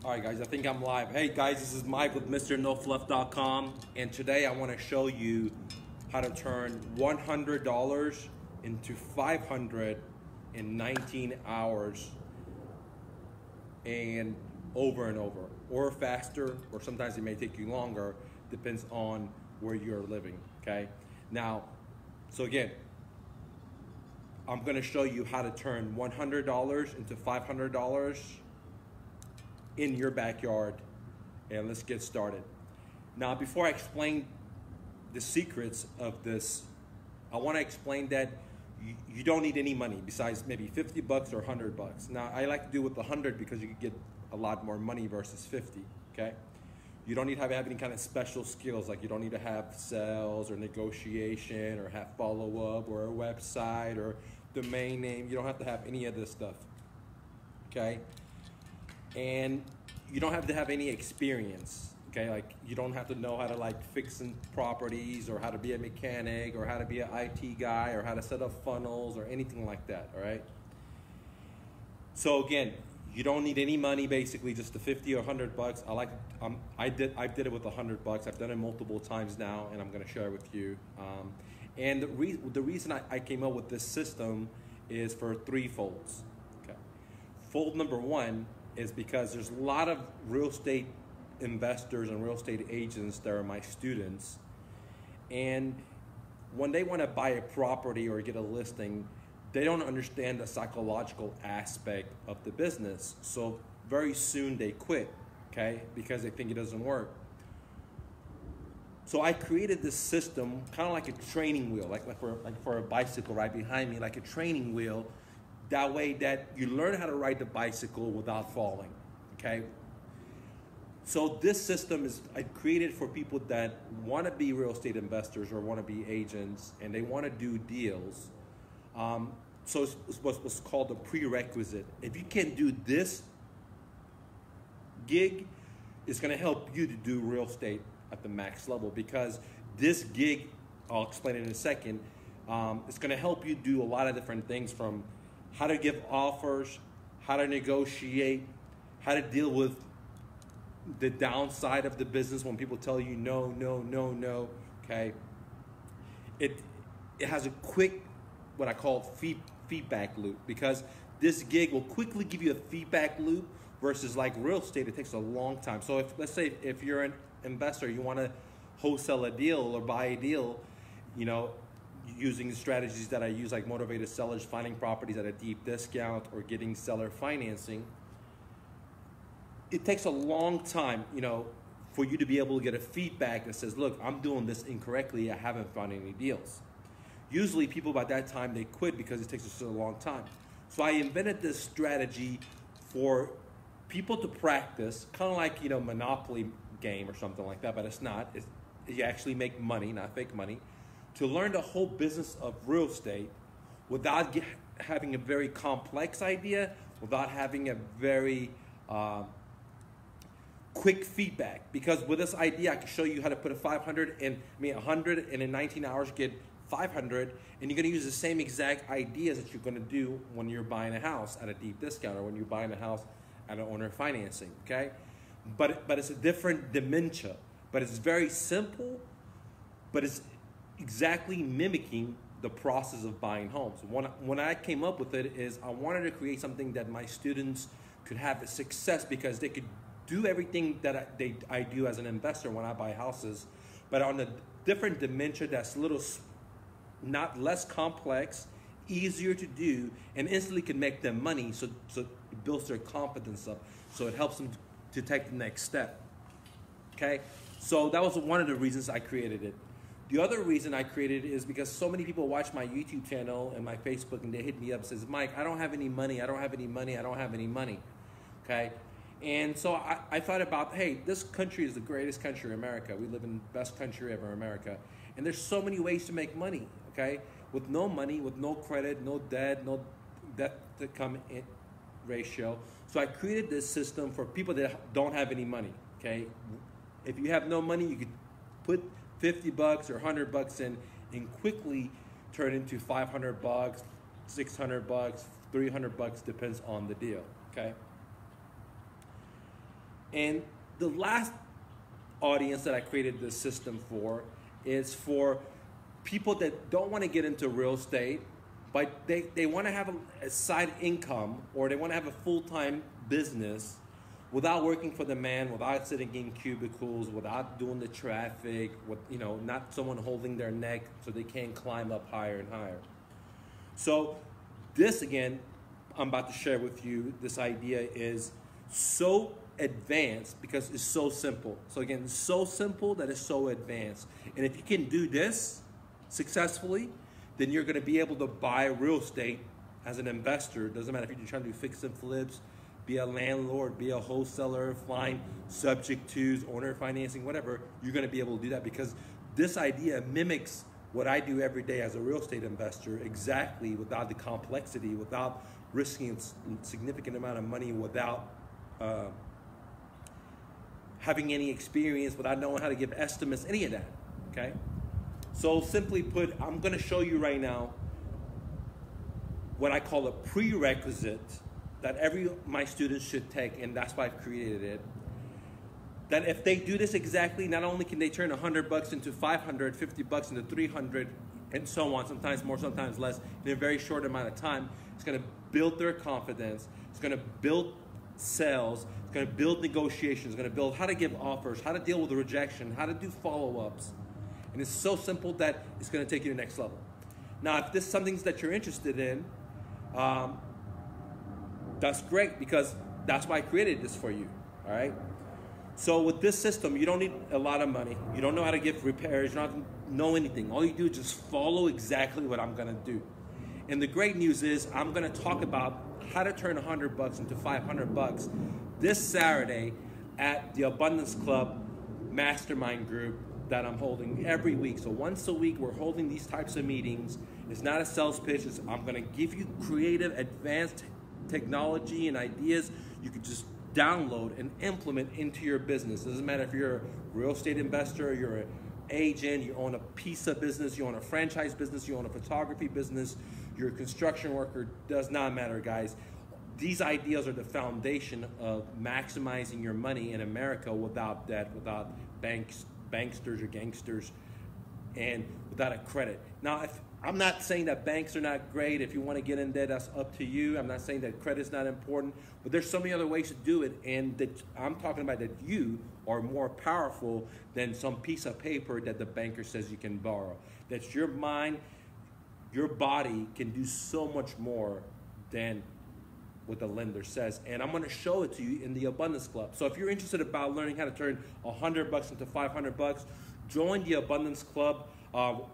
All right, guys, I think I'm live. Hey, guys, this is Mike with MrNoFluff.com, and today I want to show you how to turn $100 into $500 in 19 hours and over, or faster, or sometimes it may take you longer, depends on where you're living, okay? Now, so again, I'm going to show you how to turn $100 into $500 in your backyard, and let's get started. Now, before I explain the secrets of this, I want to explain that you don't need any money besides maybe 50 bucks or 100 bucks. Now, I like to do with 100 because you can get a lot more money versus 50, okay? You don't need to have any kind of special skills, like you don't need to have sales or negotiation or have follow-up or a website or domain name. You don't have to have any of this stuff, okay? And you don't have to have any experience, okay? Like you don't have to know how to like fixing properties or how to be a mechanic or how to be an IT guy or how to set up funnels or anything like that, all right? So again, you don't need any money, basically just the 50 or 100 bucks. I did it with 100 bucks. I've done it multiple times now, and I'm gonna share with you. And the reason I came up with this system is for three folds, okay? Fold number one is because there's a lot of real estate investors and real estate agents that are my students, and when they want to buy a property or get a listing, they don't understand the psychological aspect of the business. So very soon they quit, okay, because they think it doesn't work. So I created this system, kind of like a training wheel, like for a bicycle right behind me, like a training wheel. That way that you learn how to ride the bicycle without falling, okay? So this system I created for people that want to be real estate investors or want to be agents and they want to do deals. So it's what's called a prerequisite. If you can do this gig, it's going to help you to do real estate at the max level, because this gig, I'll explain it in a second, it's going to help you do a lot of different things, from how to give offers, how to negotiate, how to deal with the downside of the business when people tell you no, no, no, no, okay? It has a quick, what I call feedback loop, because this gig will quickly give you a feedback loop versus like real estate, it takes a long time. So let's say if you're an investor, you want to wholesale a deal or buy a deal, you know, using the strategies that I use, like motivated sellers, finding properties at a deep discount, or getting seller financing, it takes a long time, you know, for you to be able to get a feedback that says, look, I'm doing this incorrectly, I haven't found any deals. Usually people by that time, they quit because it takes such a long time. So I invented this strategy for people to practice, kind of like, you know, Monopoly game or something like that, but it's not. You actually make money, not fake money, to learn the whole business of real estate without having a very complex idea, without having a very quick feedback. Because with this idea, I can show you how to put a 100 and in 19 hours get 500, and you're gonna use the same exact ideas that you're gonna do when you're buying a house at a deep discount or when you're buying a house at an owner financing, okay? But it's a different dementia, but it's very simple, but it's exactly mimicking the process of buying homes. When I came up with it is I wanted to create something that my students could have a success, because they could do everything that I do as an investor when I buy houses, but on a different dementia that's not less complex, easier to do, and instantly can make them money, so it builds their confidence up, so it helps them to take the next step, okay? So that was one of the reasons I created it. The other reason I created it is because so many people watch my YouTube channel and my Facebook, and they hit me up and says, Mike, I don't have any money, I don't have any money, I don't have any money, okay? And so I thought about, hey, this country is the greatest country in America. We live in the best country ever, America. And there's so many ways to make money, okay? With no money, with no credit, no debt, no debt to come in ratio. So I created this system for people that don't have any money, okay? If you have no money, you could put 50 bucks or 100 bucks in and quickly turn into 500 bucks, 600 bucks, 300 bucks, depends on the deal, okay? And the last audience that I created this system for is for people that don't want to get into real estate, but they want to have a side income, or they want to have a full-time business without working for the man, without sitting in cubicles, without doing the traffic, with, you know, not someone holding their neck so they can't climb up higher and higher. So this, again, I'm about to share with you, this idea is so advanced because it's so simple. So again, it's so simple that it's so advanced. And if you can do this successfully, then you're going to be able to buy real estate as an investor. It doesn't matter if you're trying to do fix and flips, be a landlord, be a wholesaler, find subject tos, owner financing, whatever. You're going to be able to do that because this idea mimics what I do every day as a real estate investor exactly, without the complexity, without risking a significant amount of money, without having any experience, without knowing how to give estimates, any of that, okay? So simply put, I'm gonna show you right now what I call a prerequisite that my students should take, and that's why I've created it. That if they do this exactly, not only can they turn $100 into 500, $50 into 300, and so on, sometimes more, sometimes less, in a very short amount of time. It's gonna build their confidence, it's gonna build sales, it's gonna build negotiations, it's gonna build how to give offers, how to deal with rejection, how to do follow-ups. And it's so simple that it's gonna take you to the next level. Now, if this is something that you're interested in, that's great, because that's why I created this for you, all right? So with this system, you don't need a lot of money. You don't know how to give repairs. You don't know anything. All you do is just follow exactly what I'm gonna do. And the great news is I'm gonna talk about how to turn $100 into 500 bucks this Saturday at the Abundance Club Mastermind group that I'm holding every week. So once a week, we're holding these types of meetings. It's not a sales pitch. I'm gonna give you creative, advanced technology and ideas you could just download and implement into your business. It doesn't matter if you're a real estate investor, you're an agent, you own a piece of business, you own a franchise business, you own a photography business, you're a construction worker, does not matter, guys. These ideas are the foundation of maximizing your money in America without debt, without banksters or gangsters, and without a credit. Now, I'm not saying that banks are not great. If you want to get in there, that's up to you. I'm not saying that credit's not important, but there's so many other ways to do it, and that I'm talking about that you are more powerful than some piece of paper that the banker says you can borrow. That's your mind, your body can do so much more than what the lender says, and I'm going to show it to you in the Abundance Club. So if you're interested about learning how to turn $100 into 500 bucks, join the Abundance Club.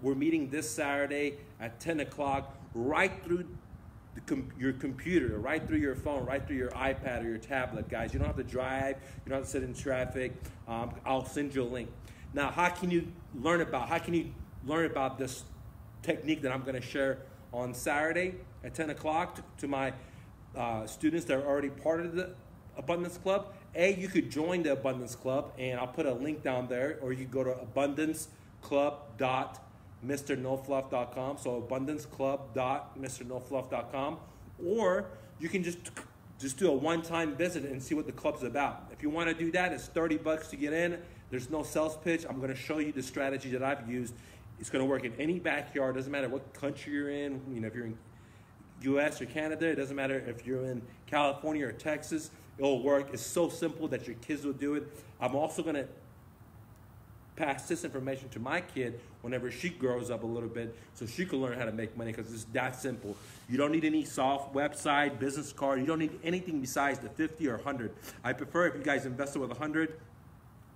We're meeting this Saturday at 10 o'clock, right through your computer, right through your phone, right through your iPad or your tablet, guys. You don't have to drive, you don't have to sit in traffic. I'll send you a link. Now, how can you learn about this technique that I'm going to share on Saturday at 10 o'clock to my students that are already part of the Abundance Club? You could join the Abundance Club, and I'll put a link down there, or you can go to abundanceclub.mrnofluff.com, so abundanceclub.mrnofluff.com, or you can just do a one-time visit and see what the club's about. If you want to do that, it's $30 to get in. There's no sales pitch. I'm going to show you the strategy that I've used. It's going to work in any backyard. Doesn't matter what country you're in. You know, if you're in US or Canada, it doesn't matter if you're in California or Texas, it'll work. It's so simple that your kids will do it. I'm also going to pass this information to my kid whenever she grows up a little bit, so she can learn how to make money, because it's that simple. You don't need any soft website, business card. You don't need anything besides the 50 or 100. I prefer if you guys invested with 100,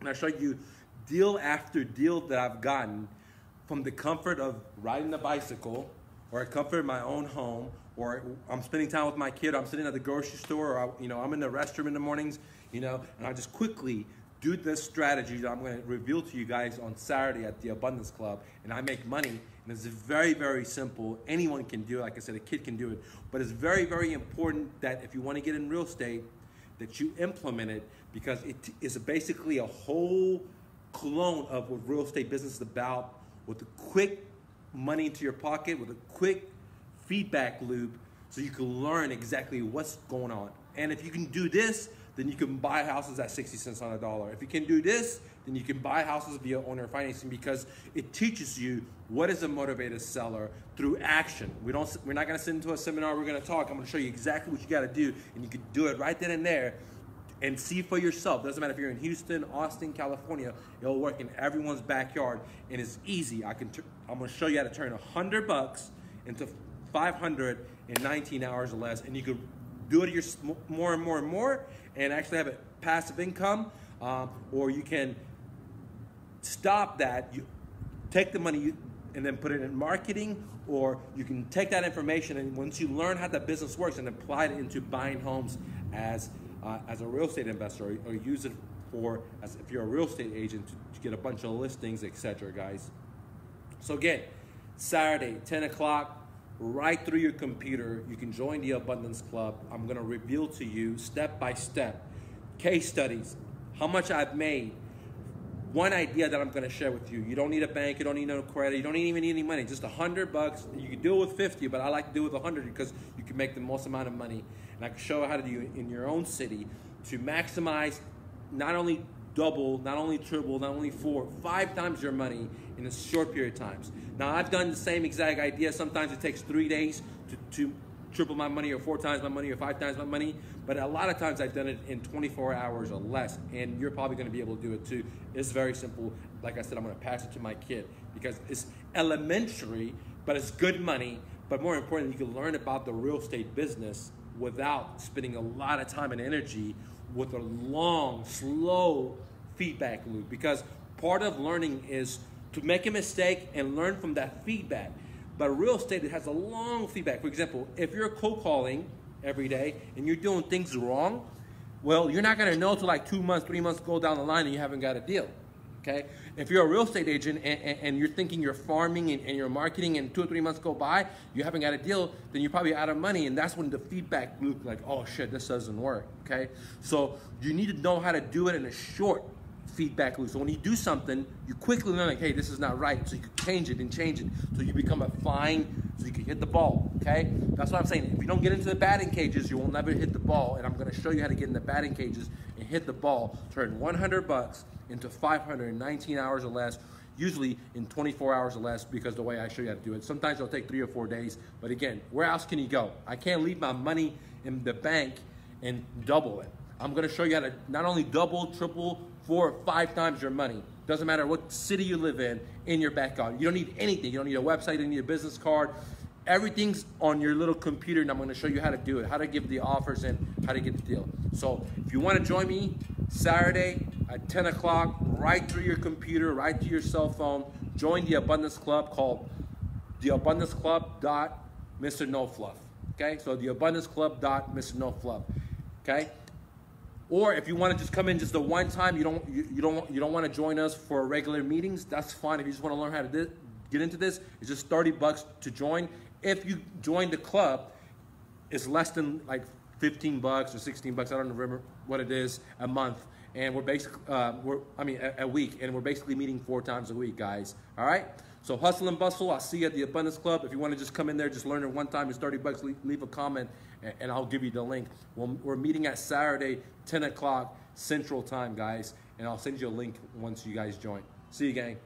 and I show you deal after deal that I've gotten from the comfort of riding the bicycle, or a comfort of my own home, or I'm spending time with my kid, or I'm sitting at the grocery store, or I'm in the restroom in the mornings, and I just quickly do this strategy that I'm going to reveal to you guys on Saturday at the Abundance Club, and I make money. And it's very, very simple. Anyone can do it. Like I said, a kid can do it. But it's very, very important that if you want to get in real estate, that you implement it, because it is basically a whole clone of what real estate business is about, with a quick money into your pocket, with a quick feedback loop, so you can learn exactly what's going on. And if you can do this, then you can buy houses at 60 cents on a dollar. If you can do this, then you can buy houses via owner financing, because it teaches you what is a motivated seller through action. We're not going to sit into a seminar. We're going to talk. I'm going to show you exactly what you got to do, and you can do it right then and there and see for yourself. Doesn't matter if you're in Houston, Austin, California. It'll work in everyone's backyard, and it's easy. I'm going to show you how to turn $100 into 500 in 19 hours or less, and you can do it more and more and more, and actually have a passive income, or you can stop that. You take the money and then put it in marketing, or you can take that information and once you learn how the business works and apply it into buying homes as a real estate investor, or use it as if you're a real estate agent to get a bunch of listings, etc., guys. So again, Saturday, 10 o'clock, right through your computer, you can join the Abundance Club. I'm going to reveal to you step by step, case studies, how much I've made, one idea that I'm going to share with you. You don't need a bank, you don't need no credit, you don't even need any money, just $100. You can do it with 50, but I like to do it with 100 because you can make the most amount of money. And I can show you how to do it in your own city to maximize, not only double, not only triple, not only 4, 5 times your money in a short period of time. Now, I've done the same exact idea. Sometimes it takes 3 days to triple my money, or 4 times my money, or 5 times my money. But a lot of times I've done it in 24 hours or less, and you're probably going to be able to do it too. It's very simple. Like I said, I'm going to pass it to my kid because it's elementary, but it's good money. But more importantly, you can learn about the real estate business without spending a lot of time and energy with a long, slow feedback loop. Because part of learning is to make a mistake and learn from that feedback. But real estate, it has a long feedback. For example, if you're cold calling every day and you're doing things wrong, well, you're not going to know till like 2 months, 3 months go down the line and you haven't got a deal. Okay? If you're a real estate agent and you're thinking you're farming and you're marketing and 2 or 3 months go by, you haven't got a deal, then you're probably out of money, and that's when the feedback loop, like, oh shit, this doesn't work. Okay? So you need to know how to do it in a short feedback loop. So when you do something, you quickly learn, like, hey, this is not right. So you can change it and change it. So you become a fine, so you can hit the ball. Okay? That's what I'm saying. If you don't get into the batting cages, you will never hit the ball. And I'm going to show you how to get in the batting cages and hit the ball. Turn $100 into 519 hours or less, usually in 24 hours or less, because the way I show you how to do it. Sometimes it'll take 3 or 4 days. But again, where else can you go? I can't leave my money in the bank and double it. I'm going to show you how to not only double, triple, 4 or 5 times your money. Doesn't matter what city you live in your backyard. You don't need anything. You don't need a website, you don't need a business card. Everything's on your little computer, and I'm going to show you how to do it, how to give the offers, and how to get the deal. So if you want to join me Saturday at 10 o'clock, right through your computer, right to your cell phone, join the Abundance Club called theabundanceclub.mrnofluff. Okay, so theabundanceclub.mrnofluff. Okay. Or if you want to just come in just the one time, you don't want to join us for regular meetings, that's fine. If you just want to learn how to get into this, it's just $30 to join. If you join the club, it's less than like $15 or $16. I don't remember what it is a month, and we're basically a week, and we're basically meeting 4 times a week, guys. All right. So hustle and bustle. I'll see you at the Abundance Club. If you want to just come in there, just learn it one time. It's $30. Leave a comment, and I'll give you the link. We're meeting at Saturday, 10 o'clock Central Time, guys, and I'll send you a link once you guys join. See you, gang.